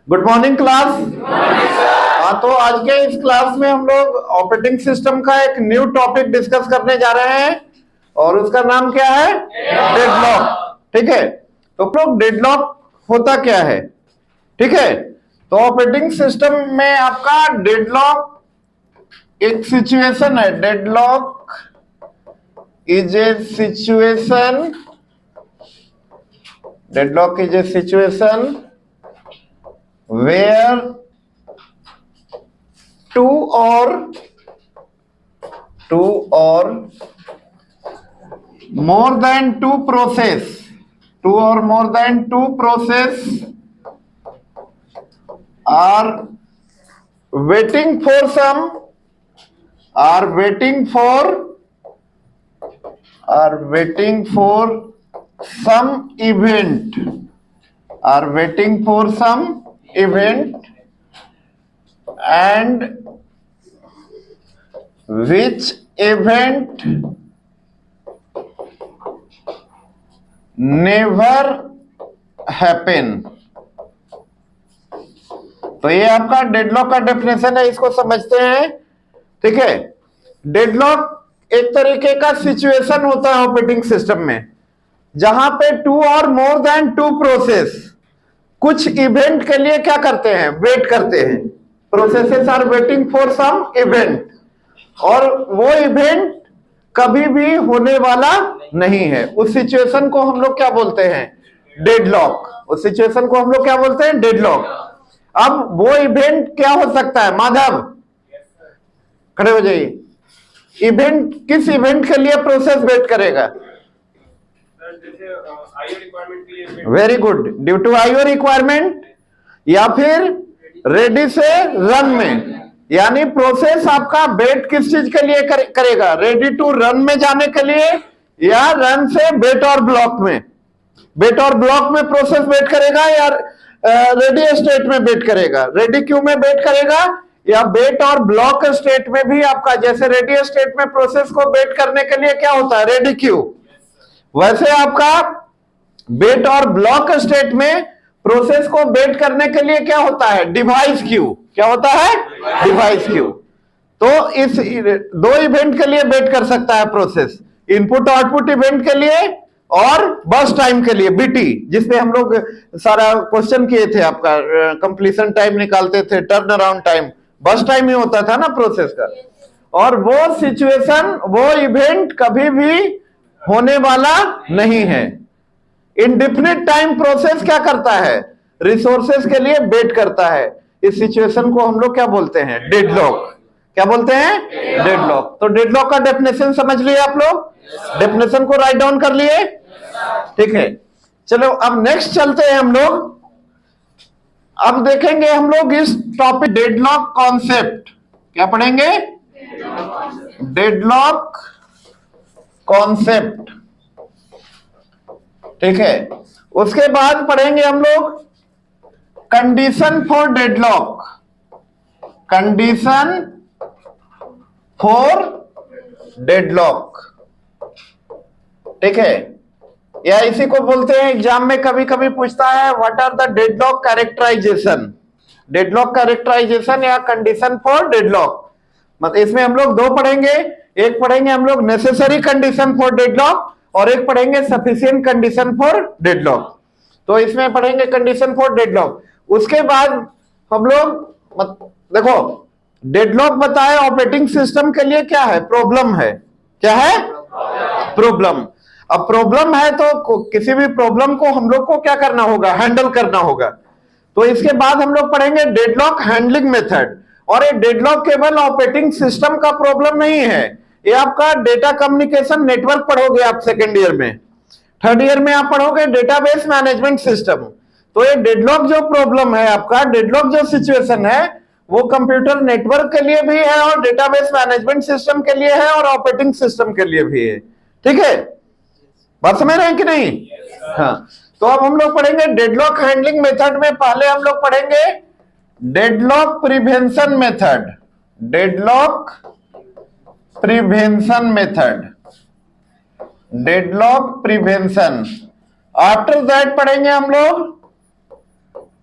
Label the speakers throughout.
Speaker 1: Good morning class. हाँ, तो आज के इस क्लास में हम लोग ऑपरेटिंग सिस्टम का एक न्यू टॉपिक डिस्कस करने जा रहे हैं और उसका नाम क्या है? डेडलॉक। ठीक है, तो लोग डेडलॉक होता क्या है? ठीक है, तो ऑपरेटिंग सिस्टम में आपका डेडलॉक एक सिचुएशन है। Deadlock is a situation, deadlock is a situation where two or more than two process are waiting for some event and which event never happen। तो ये आपका डेडलॉक का डेफिनेशन है, इसको समझते हैं। ठीक है, डेडलॉक एक तरीके का सिचुएशन होता है ऑपरेटिंग सिस्टम में जहां पे टू और मोर देन टू प्रोसेस कुछ इवेंट के लिए क्या करते हैं? वेट करते हैं। Processes are waiting for some event, और वो इवेंट कभी भी होने वाला नहीं है। उस सिचुएशन को हम लोग क्या बोलते हैं? डेडलॉक। उस सिचुएशन को हम लोग क्या बोलते हैं? डेडलॉक। अब वो इवेंट क्या हो सकता है? माधव खड़े हो जाइए। इवेंट, किस इवेंट के लिए प्रोसेस वेट करेगा? Very good, due to IO requirement या फिर रेडी से रन में। यानी प्रोसेस आपका वेट किस चीज के लिए करेगा? रेडी टू रन में जाने के लिए या रन से वेट और ब्लॉक में? वेट और ब्लॉक में प्रोसेस वेट करेगा या रेडी स्टेट में वेट करेगा? रेडी क्यू में वेट करेगा या वेट और ब्लॉक स्टेट में भी आपका, जैसे रेडी स्टेट में प्रोसेस को वेट करने के लिए क्या होता है? Ready queue. वैसे आपका वेट और ब्लॉक स्टेट में प्रोसेस को वेट करने के लिए क्या होता है? Device Q. क्या होता है? Device Q. तो इस दो इवेंट के लिए वेट कर सकता है प्रोसेस, इनपुट आउटपुट इवेंट के लिए और बस टाइम के लिए, बीटी, जिसपे हम लोग सारा क्वेश्चन किए थे। आपका कंप्लीशन टाइम निकालते थे, टर्न अराउंड टाइम, बस टाइम ही होता था ना प्रोसेस का। और वो सिचुएशन, वो इवेंट कभी भी होने वाला नहीं है। इंडेफिनिट टाइम प्रोसेस क्या करता है? रिसोर्सेस के लिए वेट करता है। इस सिचुएशन को हम लोग क्या बोलते हैं? डेडलॉक। क्या बोलते हैं? डेडलॉक। तो डेडलॉक का डेफिनेशन समझ लिए आप लोग? डेफिनेशन को राइट डाउन कर लिए? ठीक है, चलो अब नेक्स्ट चलते हैं हम लोग। अब देखेंगे हम लोग इस टॉपिक डेडलॉक कॉन्सेप्ट। क्या पढ़ेंगे? Deadlock concept. ठीक है, उसके बाद पढ़ेंगे हम लोग condition for deadlock. Condition for deadlock. ठीक है, या इसी को बोलते हैं, एग्जाम में कभी कभी पूछता है what are the deadlock characterization. Deadlock characterization या कंडीशन फॉर डेडलॉक, मतलब इसमें हम लोग दो पढ़ेंगे। एक पढ़ेंगे हम लोग नेसेसरी कंडीशन फॉर डेडलॉक और एक पढ़ेंगे सफिशिएंट कंडीशन फॉर डेडलॉक। तो इसमें पढ़ेंगे कंडीशन फॉर डेडलॉक। उसके बाद हम लोग देखो, डेडलॉक बताए ऑपरेटिंग सिस्टम के लिए क्या है? प्रॉब्लम है। क्या है? प्रॉब्लम। अब प्रॉब्लम है तो किसी भी प्रॉब्लम को हम लोग को क्या करना होगा? हैंडल करना होगा। तो इसके बाद हम लोग पढ़ेंगे डेडलॉक हैंडलिंग मेथड। और ये डेडलॉक केवल ऑपरेटिंग सिस्टम का प्रॉब्लम नहीं है, ये आपका डेटा कम्युनिकेशन नेटवर्क पढ़ोगे आप सेकेंड ईयर में। थर्ड ईयर में आप पढ़ोगे डेटाबेस मैनेजमेंट सिस्टम। तो ये डेडलॉक जो प्रॉब्लम है आपका, डेडलॉक जो सिचुएशन है, वो कंप्यूटर नेटवर्क के लिए भी है और डेटाबेस मैनेजमेंट सिस्टम के लिए है और ऑपरेटिंग सिस्टम के लिए भी है। ठीक है, बात समझ रहे हैं कि नहीं? हाँ, तो अब हम लोग पढ़ेंगे डेडलॉक हैंडलिंग मेथड में पहले हम लोग पढ़ेंगे deadlock prevention method. Deadlock prevention method, deadlock prevention. After that पढ़ेंगे हम लोग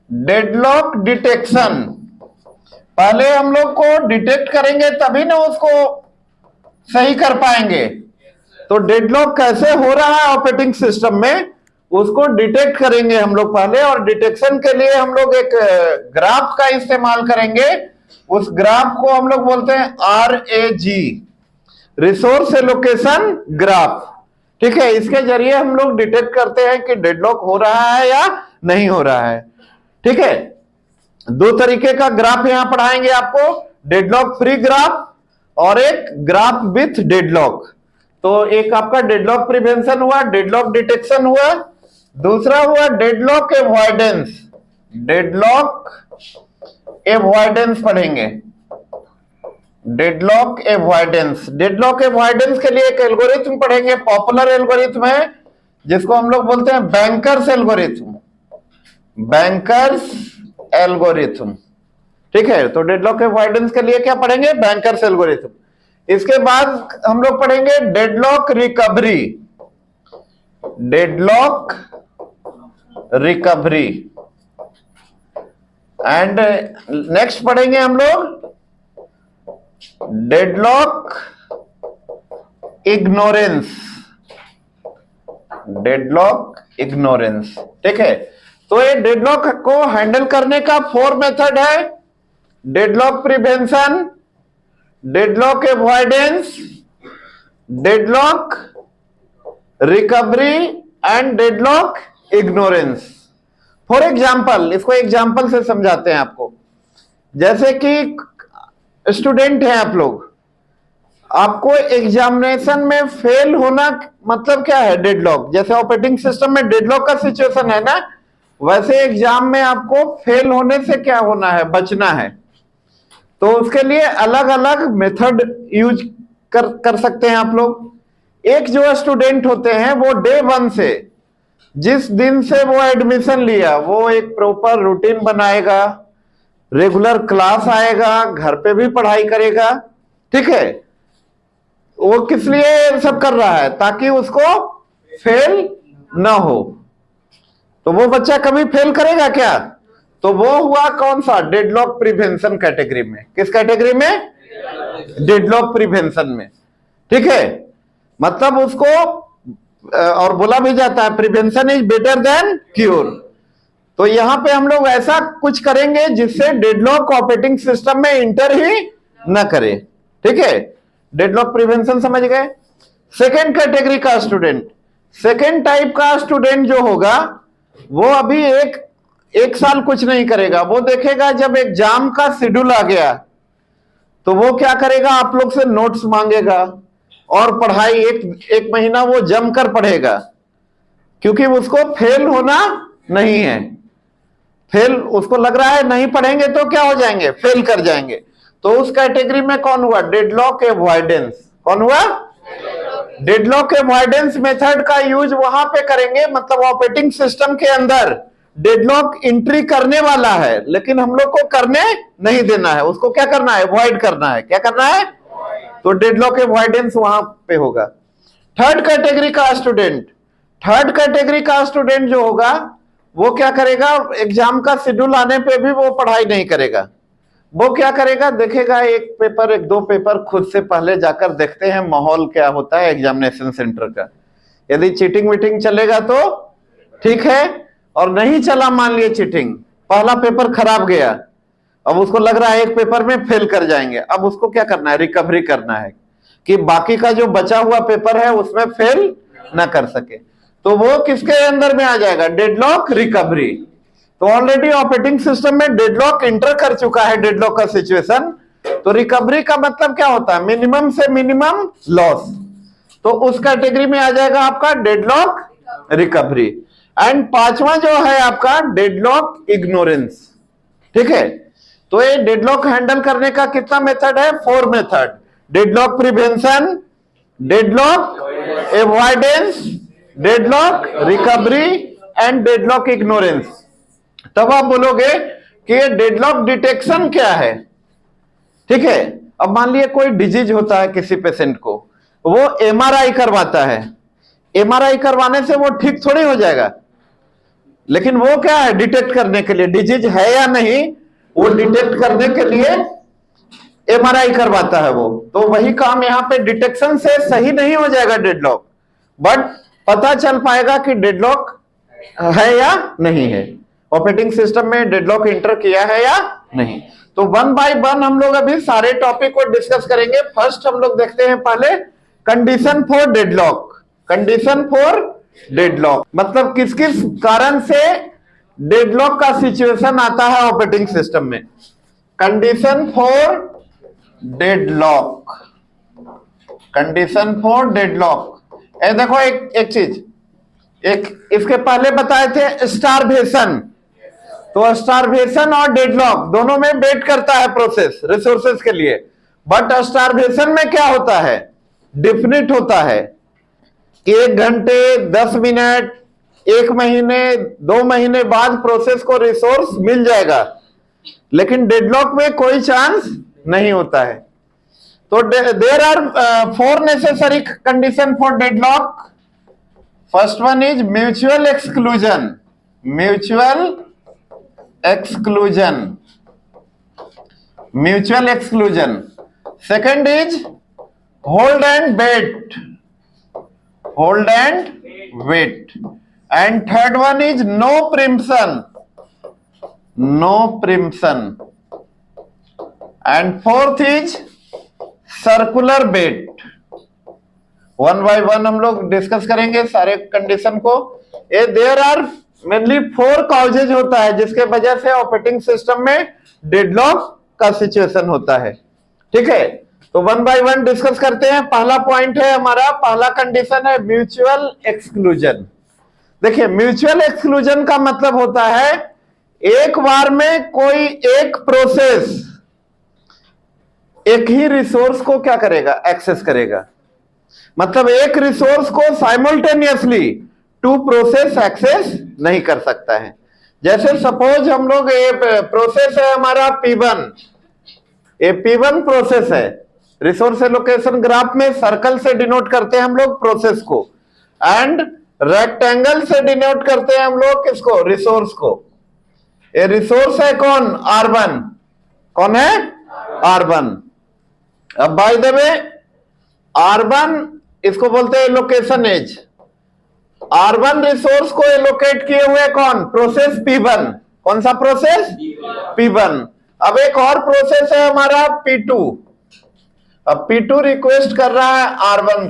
Speaker 1: डेडलॉक डिटेक्शन, पहले हम लोग को डिटेक्ट करेंगे तभी ना उसको सही कर पाएंगे। तो डेडलॉक कैसे हो रहा है ऑपरेटिंग सिस्टम में, उसको डिटेक्ट करेंगे हम लोग पहले, और डिटेक्शन के लिए हम लोग एक ग्राफ का इस्तेमाल करेंगे। उस ग्राफ को हम लोग बोलते हैं RAG, रिसोर्स एलोकेशन ग्राफ। ठीक है, इसके जरिए हम लोग डिटेक्ट करते हैं कि डेडलॉक हो रहा है या नहीं हो रहा है। ठीक है, दो तरीके का ग्राफ यहां पढ़ाएंगे आपको, डेडलॉक फ्री ग्राफ और एक ग्राफ विथ डेडलॉक। तो एक आपका डेडलॉक प्रिवेंशन हुआ, डेडलॉक डिटेक्शन हुआ, दूसरा हुआ डेडलॉक एवॉइडेंस। डेडलॉक एवॉइडेंस पढ़ेंगे, डेडलॉक एवॉइडेंस। डेडलॉक एवॉइडेंस के लिए एक एल्गोरिथम पढ़ेंगे, पॉपुलर एल्गोरिथम है जिसको हम लोग बोलते हैं बैंकर्स एल्गोरिथम, बैंकर्स एल्गोरिथम। ठीक है, तो डेडलॉक एवॉइडेंस के लिए क्या पढ़ेंगे, बैंकर्स एल्गोरिथम। इसके बाद हम लोग पढ़ेंगे deadlock recovery, deadlock recovery. And next पढ़ेंगे हम लोग डेडलॉक इग्नोरेंस, डेडलॉक इग्नोरेंस। ठीक है, तो ये डेडलॉक को हैंडल करने का 4 मेथड है, deadlock prevention, deadlock avoidance, deadlock recovery and deadlock ignorance. For example, इसको एग्जाम्पल से समझाते हैं आपको। जैसे कि स्टूडेंट हैं आप लोग, आपको एग्जामिनेशन में फेल होना मतलब क्या है, डेडलॉक। जैसे ऑपरेटिंग सिस्टम में डेडलॉक का सिचुएशन है ना, वैसे एग्जाम में आपको फेल होने से क्या होना है, बचना है। तो उसके लिए अलग अलग मेथड यूज कर सकते हैं आप लोग। एक जो स्टूडेंट होते हैं वो डे 1 से, जिस दिन से वो एडमिशन लिया, वो एक प्रॉपर रूटीन बनाएगा, रेगुलर क्लास आएगा, घर पे भी पढ़ाई करेगा। ठीक है, वो किस लिए सब कर रहा है, ताकि उसको फेल ना हो। तो वो बच्चा कभी फेल करेगा क्या, तो वो हुआ कौन सा, डेडलॉक प्रिवेंशन कैटेगरी में। किस कैटेगरी में, डेडलॉक प्रिवेंशन में। ठीक है, मतलब उसको, और बोला भी जाता है prevention is better than cure. तो यहां पे हम लोग ऐसा कुछ करेंगे जिससे डेडलॉक ऑपरेटिंग सिस्टम में इंटर ही न करे। ठीक है, डेडलॉक प्रिवेंशन समझ गए। सेकेंड कैटेगरी का स्टूडेंट, सेकेंड टाइप का स्टूडेंट जो होगा, वो अभी एक साल कुछ नहीं करेगा। वो देखेगा जब एग्जाम का शेड्यूल आ गया तो वो क्या करेगा, आप लोग से नोट्स मांगेगा और पढ़ाई एक महीना वो जमकर पढ़ेगा, क्योंकि उसको फेल होना नहीं है। फेल उसको लग रहा है नहीं पढ़ेंगे तो क्या हो जाएंगे, फेल कर जाएंगे। तो उस कैटेगरी में कौन हुआ, डेडलॉक एवॉइडेंस। कौन हुआ, डेडलॉक एवॉइडेंस मेथड का यूज वहां पे करेंगे, मतलब ऑपरेटिंग सिस्टम के अंदर डेडलॉक एंट्री करने वाला है, लेकिन हम लोग को करने नहीं देना है, उसको क्या करना है, अवॉइड करना है। क्या करना है, तो डेडलॉक एवॉइडेंस वहां पे होगा। थर्ड कैटेगरी का स्टूडेंट, थर्ड कैटेगरी का स्टूडेंट जो होगा वो क्या करेगा, एग्जाम का शेड्यूल आने पे भी वो पढ़ाई नहीं करेगा। वो क्या करेगा, देखेगा एक पेपर, एक दो पेपर, खुद से पहले जाकर देखते हैं माहौल क्या होता है एग्जामिनेशन सेंटर का। यदि चीटिंग वीटिंग चलेगा तो ठीक है, और नहीं चला, मान लिए चीटिंग, पहला पेपर खराब गया, अब उसको लग रहा है एक पेपर में फेल कर जाएंगे। अब उसको क्या करना है, रिकवरी करना है कि बाकी का जो बचा हुआ पेपर है उसमें फेल ना कर सके। तो वो किसके अंदर में आ जाएगा, डेडलॉक रिकवरी। तो ऑलरेडी ऑपरेटिंग सिस्टम में डेडलॉक इंटर कर चुका है, डेडलॉक का सिचुएशन। तो रिकवरी का मतलब क्या होता है, मिनिमम से मिनिमम लॉस। तो उस कैटेगरी में आ जाएगा आपका डेडलॉक रिकवरी। एंड पांचवा जो है आपका डेडलॉक इग्नोरेंस। ठीक है, तो ये डेडलॉक हैंडल करने का कितना मेथड है, 4 method, deadlock prevention, deadlock avoidance, deadlock recovery and deadlock ignorance. तब आप बोलोगे कि ये डेडलॉक डिटेक्शन क्या है। ठीक है, अब मान लिया कोई डिजीज होता है किसी पेशेंट को, वो एमआरआई करवाता है, एमआरआई करवाने से वो ठीक थोड़ी हो जाएगा। लेकिन वो क्या है, डिटेक्ट करने के लिए, डिजीज है या नहीं वो डिटेक्ट करने के लिए एमआरआई करवाता है वो। तो वही काम यहाँ पे डिटेक्शन से सही नहीं हो जाएगा डेडलॉक, बट पता चल पाएगा कि डेडलॉक है या नहीं है, ऑपरेटिंग सिस्टम में डेडलॉक इंटर किया है या नहीं। तो वन बाय वन हम लोग अभी सारे टॉपिक को डिस्कस करेंगे। फर्स्ट हम लोग देखते हैं पहले condition for deadlock. Condition for deadlock मतलब किस किस कारण से डेडलॉक का सिचुएशन आता है ऑपरेटिंग सिस्टम में। Condition for deadlock, condition for deadlock. ये देखो एक चीज, एक इसके पहले बताए थे स्टारवेशन। तो स्टारवेशन और डेडलॉक दोनों में वेट करता है प्रोसेस रिसोर्सेज के लिए, बट स्टारवेशन में क्या होता है, डिफिनिट होता है कि 1 घंटे 10 मिनट 1 महीने 2 महीने बाद प्रोसेस को रिसोर्स मिल जाएगा, लेकिन डेडलॉक में कोई चांस नहीं होता है। तो there are 4 necessary condition for deadlock. First one is mutual exclusion, mutual exclusion, mutual exclusion. Second is hold and wait, hold and wait. And third one is no preemption, no preemption. And fourth is circular wait. One by one हम लोग discuss करेंगे सारे condition को। ये there are mainly 4 causes होता है जिसके वजह से ऑपरेटिंग सिस्टम में डेडलॉक का सिचुएशन होता है। ठीक है, तो वन बाय वन डिस्कस करते हैं। पहला पॉइंट है हमारा, पहला कंडीशन है म्यूचुअल एक्सक्लूजन। देखिए म्यूचुअल एक्सक्लूजन का मतलब होता है एक बार में कोई एक प्रोसेस एक ही रिसोर्स को क्या करेगा, एक्सेस करेगा। मतलब एक रिसोर्स को साइमल्टेनियसली 2 प्रोसेस एक्सेस नहीं कर सकता है। जैसे सपोज हम लोग ये प्रोसेस है हमारा P1, ये P1 प्रोसेस है। रिसोर्स एलोकेशन ग्राफ में सर्कल से डिनोट करते हैं हम लोग प्रोसेस को, एंड रेक्टेंगल से डिनोट करते हैं हम लोग किसको, रिसोर्स को। ये रिसोर्स है कौन, R1। कौन है, R1। अब बाय द वे R1 इसको बोलते हैं एलोकेशन एज। R1 रिसोर्स को एलोकेट किए हुए कौन, प्रोसेस P1। कौन सा प्रोसेस, P1। अब एक और प्रोसेस है हमारा P2। अब P2 रिक्वेस्ट कर रहा है R1,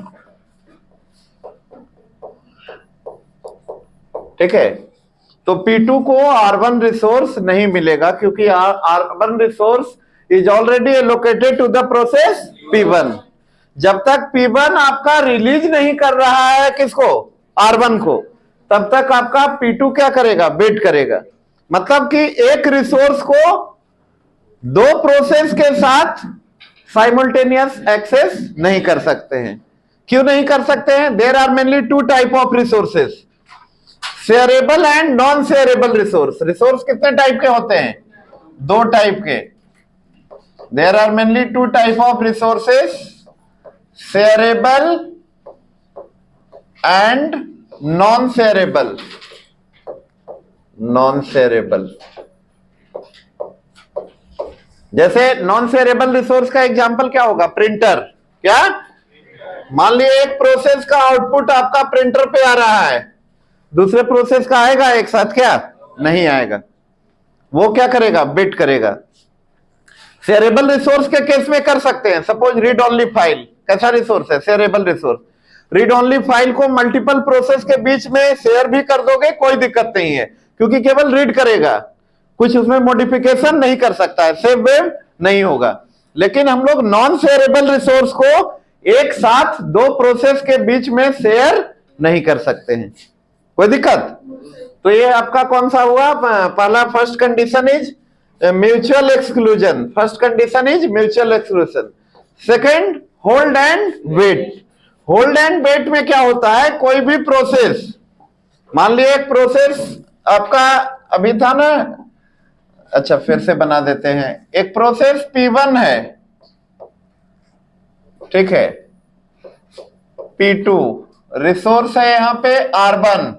Speaker 1: ठीक है। तो P2 को R1 रिसोर्स नहीं मिलेगा क्योंकि R1 resource is already allocated to the process P1। जब तक P1 आपका रिलीज नहीं कर रहा है किसको, R1 को, तब तक आपका P2 क्या करेगा, वेट करेगा। मतलब कि एक रिसोर्स को 2 प्रोसेस के साथ साइमल्टेनियस एक्सेस नहीं कर सकते हैं। क्यों नहीं कर सकते हैं, there are mainly 2 type of resources, shareable and non shareable resource. Resource कितने टाइप के होते हैं, 2 टाइप के। There are mainly 2 type of resources, shareable and non shareable, non shareable. जैसे नॉन शेयरेबल रिसोर्स का एग्जांपल क्या होगा, प्रिंटर। क्या, मान लीजिए एक प्रोसेस का आउटपुट आपका प्रिंटर पे आ रहा है, दूसरे प्रोसेस का आएगा एक साथ, क्या नहीं आएगा, वो क्या करेगा, वेट करेगा। शेयरेबल रिसोर्स के केस में कर सकते हैं, सपोज रीड ओनली फाइल कैसा रिसोर्स है, shareable resource. Read only file को मल्टीपल प्रोसेस के बीच में शेयर भी कर दोगे, कोई दिक्कत नहीं है, क्योंकि केवल रीड करेगा, कुछ उसमें मॉडिफिकेशन नहीं कर सकता है, सेव वेव नहीं होगा। लेकिन हम लोग नॉन शेयरेबल रिसोर्स को एक साथ 2 प्रोसेस के बीच में शेयर नहीं कर सकते हैं, कोई दिक्कत। तो ये आपका कौन सा हुआ, पहला first condition is mutual exclusion, first condition is mutual exclusion. Second, hold and wait. Hold and wait में क्या होता है, कोई भी प्रोसेस, मान लीजिए एक प्रोसेस आपका अभी था ना, अच्छा फिर से बना देते हैं। एक प्रोसेस P1 है, ठीक है, P2 रिसोर्स है यहां पे R1,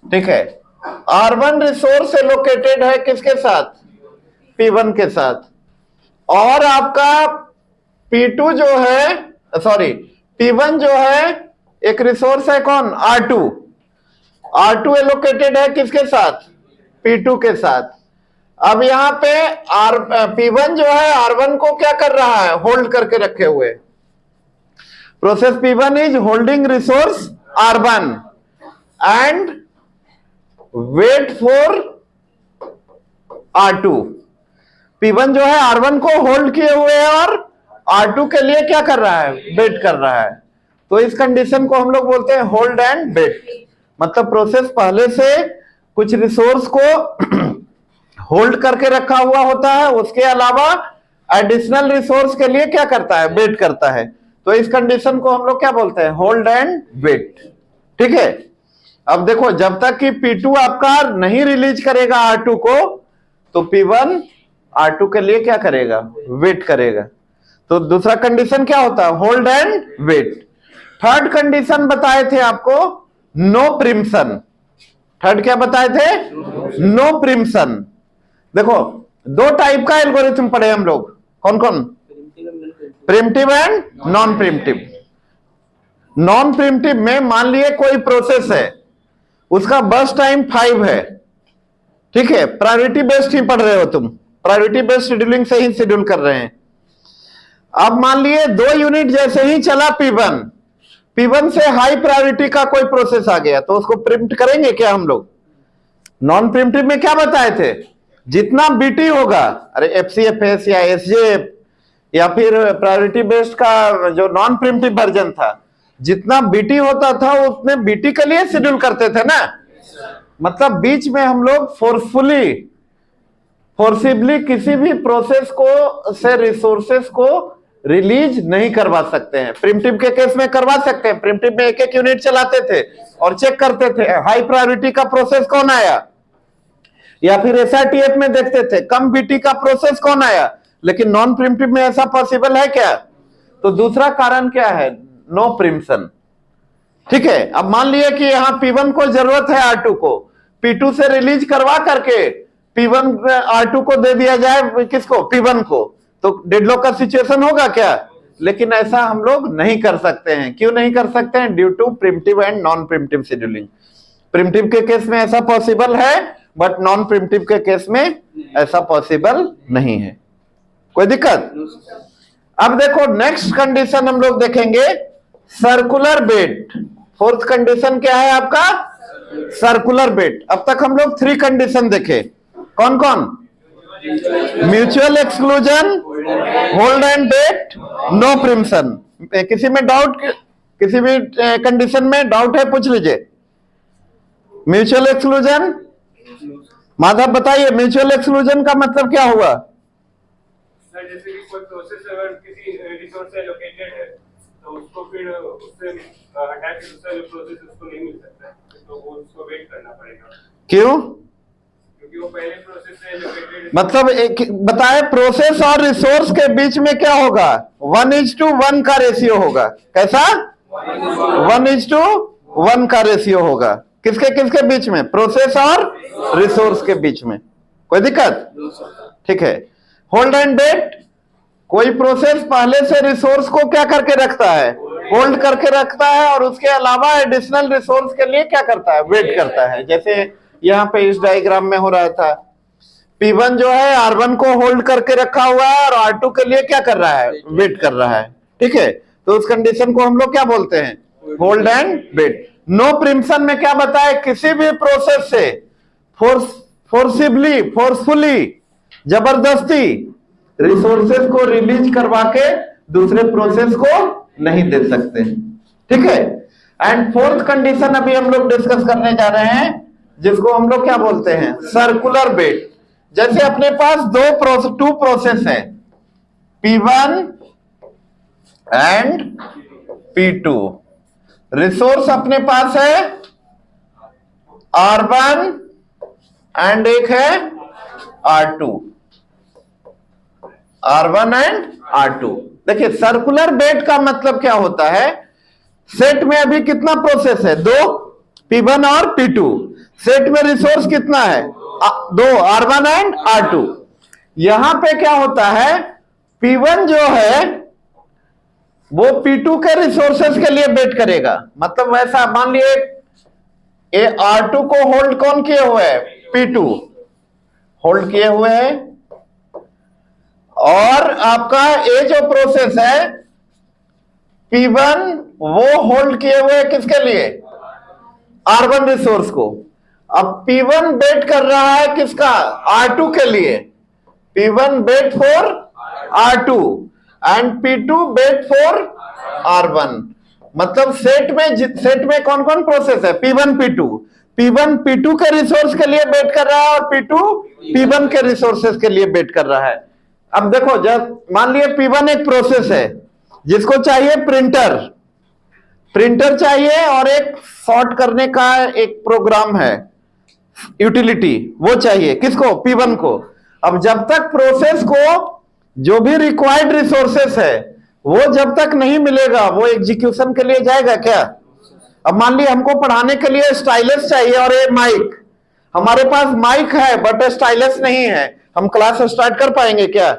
Speaker 1: ठीक है। R1 रिसोर्स एलोकेटेड है किसके साथ? P1 के साथ। और आपका P2 जो है, सॉरी P1 जो है एक रिसोर्स है कौन? R2। R2 एलोकेटेड है किसके साथ? P2 के साथ। अब यहां पे P1 जो है R1 को क्या कर रहा है? होल्ड करके रखे हुए। Process P1 is holding resource R1 and wait for R2। P1 जो है R1 को होल्ड किए हुए है और R2 के लिए क्या कर रहा है? वेट कर रहा है। तो इस कंडीशन को हम लोग बोलते हैं होल्ड एंड वेट। मतलब प्रोसेस पहले से कुछ रिसोर्स को होल्ड करके रखा हुआ होता है, उसके अलावा एडिशनल रिसोर्स के लिए क्या करता है? वेट करता है। तो इस कंडीशन को हम लोग क्या बोलते हैं? Hold and wait. ठीक है। अब देखो, जब तक कि P2 आपका नहीं रिलीज करेगा R2 को, तो P1 R2 के लिए क्या करेगा? वेट करेगा। तो दूसरा कंडीशन क्या होता है? Hold and wait. Third condition बताए थे आपको, नो प्रिम्पशन। थर्ड क्या बताए थे? No preemption. देखो, दो टाइप का एल्गोरिथम पढ़े हम लोग। कौन कौन? Primitive and non primitive. Non primitive में मान लिए कोई प्रोसेस है, उसका बर्स्ट टाइम 5 है। ठीक है, प्रायोरिटी बेस्ड ही पढ़ रहे हो तुम, प्रायोरिटी बेस्ड शेड्यूलिंग से ही शेड्यूल कर रहे हैं। अब मान लिए 2 यूनिट जैसे ही चला P1 से हाई प्रायोरिटी का कोई प्रोसेस आ गया, तो उसको प्रिम्प्ट करेंगे क्या हम लोग? नॉन प्रिमिटिव में क्या बताए थे? जितना BT होगा, अरे FCFS या SJF या फिर प्रायोरिटी बेस्ड का जो नॉन प्रिमिटिव वर्जन था, जितना BT होता था उतने BT के लिए शेड्यूल करते थे ना। मतलब बीच में हम लोग फोर्सिबली किसी भी प्रोसेस को से रिसोर्सेस को रिलीज नहीं करवा सकते हैं। प्रिमिटिव के केस में करवा सकते हैं। प्रिमिटिव में 1-1 यूनिट चलाते थे और चेक करते थे हाई प्रायोरिटी का प्रोसेस कौन आया, या फिर SRTF में देखते थे कम BT का प्रोसेस कौन आया। लेकिन नॉन प्रिमिटिव में ऐसा पॉसिबल है क्या? तो दूसरा कारण क्या है? No preemption. ठीक है। अब मान लिए कि यहां P1 को जरूरत है R2 को, P2 से रिलीज करवा करके P1 R2 को दे दिया जाए, किसको? P1 को। तो डेडलॉक का सिचुएशन होगा क्या? लेकिन ऐसा हम लोग नहीं कर सकते हैं। क्यों नहीं कर सकते हैं? Due to preemptive and non preemptive scheduling. Preemptive के केस में ऐसा पॉसिबल है, बट नॉन प्रिमिटिव के केस में ऐसा पॉसिबल नहीं है। कोई दिक्कत? अब देखो, नेक्स्ट कंडीशन हम लोग देखेंगे, सर्कुलर बेट। फोर्थ कंडीशन क्या है आपका? Circular wait. अब तक हम लोग 3 कंडीशन देखे। कौन कौन? Mutual exclusion, hold and wait, no preemption. किसी में डाउट, किसी भी कंडीशन में डाउट है पूछ लीजिए। म्यूचुअल एक्सक्लूजन, माधव बताइए, म्यूचुअल एक्सक्लूजन का मतलब क्या हुआ?
Speaker 2: सर, जैसे कि कोई प्रोसेस अगर किसी रिसोर्स से लोकेटेड है, तो उसको फिर उससे हटा के दूसरा जो प्रोसेस उसको नहीं मिल सकता है, तो वो उसको वेट करना पड़ेगा।
Speaker 1: क्यों?
Speaker 2: क्योंकि वो पहले प्रोसेस से लोकेटेड।
Speaker 1: मतलब एक बताए, प्रोसेस और रिसोर्स के बीच में क्या होगा? 1:1 का रेशियो होगा। कैसा? 1:1 का रेशियो होगा। किसके किसके बीच में? प्रोसेस और रिसोर्स के बीच में। कोई दिक्कत? ठीक है। होल्ड एंड वेट, कोई प्रोसेस पहले से रिसोर्स को क्या करके रखता है? होल्ड करके रखता है, और उसके अलावा एडिशनल रिसोर्स के लिए क्या करता है? वेट करता है। जैसे यहां पे इस डायग्राम में हो रहा था, P1 जो है R1 को होल्ड करके रखा हुआ है और R2 के लिए क्या कर रहा है? वेट कर रहा है। ठीक है। तो उस कंडीशन को हम लोग क्या बोलते हैं? Hold and wait. No preemption में क्या बताए? किसी भी प्रोसेस से फोर्सफुली, जबरदस्ती रिसोर्सेज को रिलीज करवा के दूसरे प्रोसेस को नहीं दे सकते। ठीक है। एंड फोर्थ कंडीशन अभी हम लोग डिस्कस करने जा रहे हैं, जिसको हम लोग क्या बोलते हैं? सर्कुलर बेट। जैसे अपने पास 2 प्रोसेस है, P1 एंड P2। रिसोर्स अपने पास है R1 एंड एक है R2। R1 and R2। देखिए, सर्कुलर बेट का मतलब क्या होता है? सेट में अभी कितना प्रोसेस है? 2, P1 और P2। सेट में रिसोर्स कितना है? दो, R1 एंड R2। यहां पे क्या होता है, P1 जो है वो P2 के रिसोर्सेस के लिए वेट करेगा। मतलब वैसा मान लिए ये R2 को होल्ड कौन किए हुए है? P2 होल्ड किए हुए है, और आपका ये जो प्रोसेस है P1 वो होल्ड किए हुए है किसके लिए? R1 रिसोर्स को। अब P1 वेट कर रहा है किसका? R2 के लिए। P1 wait for R2 and P2 wait for R1। मतलब सेट में कौन कौन प्रोसेस है? P1 P2। P1 P2 के रिसोर्स के लिए वेट कर रहा है और P2 P1 के रिसोर्सेस के लिए वेट कर रहा है। अब देखो, जब मान लिए P1 एक प्रोसेस है जिसको चाहिए प्रिंटर चाहिए, और एक सॉर्ट करने का एक प्रोग्राम है, यूटिलिटी, वो चाहिए किसको? P1 को। अब जब तक प्रोसेस को जो भी रिक्वायर्ड रिसोर्सेस है वो जब तक नहीं मिलेगा वो एग्जीक्यूशन के लिए जाएगा क्या? अब मान ली हमको पढ़ाने के लिए स्टाइलस चाहिए और ये माइक, हमारे पास माइक है बट स्टाइलस नहीं है, हम क्लास स्टार्ट कर पाएंगे क्या?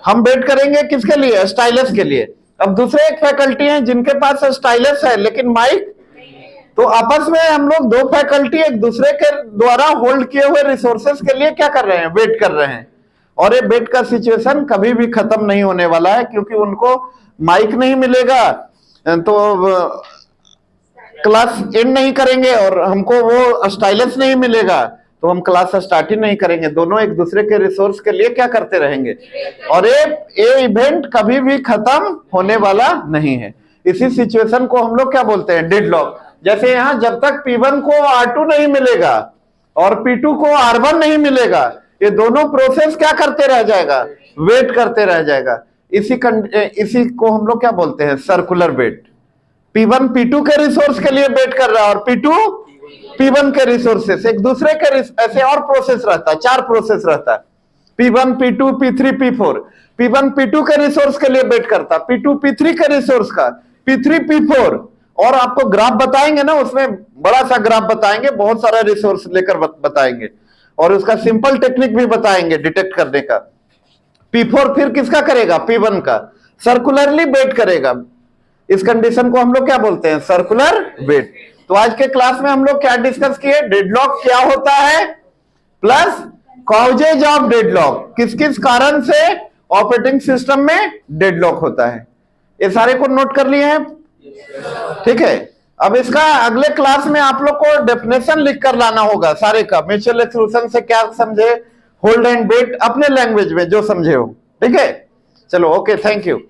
Speaker 1: हम वेट करेंगे किसके लिए? स्टाइलस के लिए। अब दूसरे एक फैकल्टी हैं जिनके पास स्टाइलस है लेकिन माइक, तो आपस में हम लोग दो फैकल्टी एक दूसरे के द्वारा होल्ड किए हुए रिसोर्सेस के लिए क्या कर रहे हैं? वेट कर रहे हैं। और ये वेट का सिचुएशन कभी भी खत्म नहीं होने वाला है, क्योंकि उनको माइक नहीं मिलेगा तो क्लास एंड नहीं करेंगे, और हमको वो स्टाइलस नहीं मिलेगा तो हम क्लास स्टार्ट ही नहीं करेंगे। दोनों एक दूसरे के रिसोर्स के लिए क्या करते रहेंगे, और ये इवेंट कभी भी खत्म होने वाला नहीं है। इसी सिचुएशन को हम लोग क्या बोलते हैं? डेडलॉक। जैसे यहां जब तक P1 को R2 नहीं मिलेगा और P2 को R1 नहीं मिलेगा, ये दोनों प्रोसेस क्या करते रह जाएगा? वेट करते रह जाएगा। इसी को हम लोग क्या बोलते हैं? Circular wait. P1 P2 के रिसोर्स के लिए वेट कर रहा है और P2 P1 के रिसोर्सेस, एक दूसरे के ऐसे और प्रोसेस रहता है, 4 प्रोसेस रहता है, P1 P2 P3 P4। P1 P2 के रिसोर्स के लिए वेट करता, P2 P3 के रिसोर्स का, P3 P4। और आपको ग्राफ बताएंगे ना, उसमें बड़ा सा ग्राफ बताएंगे, बहुत सारा रिसोर्स लेकर बताएंगे, और उसका सिंपल टेक्निक भी बताएंगे डिटेक्ट करने का। P4 फिर किसका करेगा? P1 का। सर्कुलरली वेट करेगा। इस कंडीशन को हम लोग क्या बोलते हैं? Circular wait. तो आज के क्लास में हम लोग क्या डिस्कस किए? डेडलॉक क्या होता है प्लस कॉजेज ऑफ डेडलॉक, किस किस कारण से ऑपरेटिंग सिस्टम में डेडलॉक होता है। ये सारे को नोट कर लिए हैं? ठीक है। अब इसका अगले क्लास में आप लोग को डेफिनेशन लिख कर लाना होगा सारे का, म्यूचुअल एक्सक्लूजन से क्या समझे, होल्ड एंड वेट अपने लैंग्वेज में जो समझे हो। ठीक है, चलो ओके, थैंक यू।